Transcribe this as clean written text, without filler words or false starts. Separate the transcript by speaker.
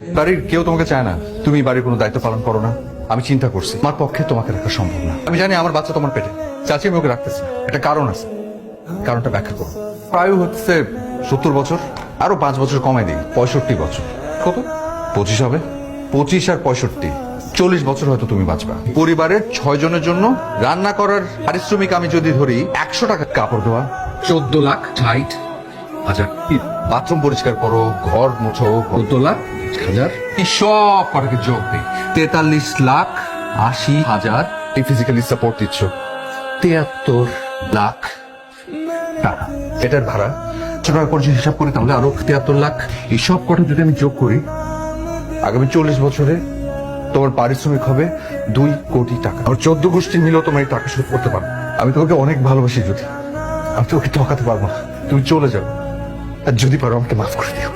Speaker 1: বাড়ির কেউ তোমাকে চায় না, তুমি বাড়ির কোনো দায়িত্ব পালন করো না। আমি চিন্তা করছি আমার পক্ষে তোমাকে রাখা সম্ভব না। আমি জানি আমার বাচ্চা তোমার পেটে, চাচি আমি ওকে রাখতেছি না। একটা কারণ আছে, কারণটা ব্যাখ্যা করো। প্রায় হচ্ছে 70 বছর, আরো 5 বছর কমাই দিই, 65 বছর। কত? 25 হবে। 25 আর 65, 40 বছর হয়তো তুমি বাঁচবা। পরিবারের 6 জনের জন্য রান্না করার পারিশ্রমিক আমি যদি ধরি 100 টাকা, কাপড় ধোয়া 14,60,000, বাথরুম পরিষ্কার করো, ঘর মুছো 14,60,000, এই সব কটাকে যোগ দিই 43,80,000। এই ফিজিক্যালি সাপোর্ট দিচ্ছ 73 লাখ টাকা। এটার ভাড়া টাকা করে যদি হিসাব করি তাহলে আরো 73 লাখ। এই সব কটা যদি আমি যোগ করি, আগামী 40 বছরে তোমার পারিশ্রমিক হবে 2 কোটি টাকা। আর 14 গোষ্ঠী মিলেও তোমার এই টাকা শোধ করতে পারো। আমি তোমাকে অনেক ভালোবাসি, যদি আমি তোকে ঠকাতে পারবো না। তুমি চলে যাও, আর যদি পারো আমাকে মাফ করে দিও।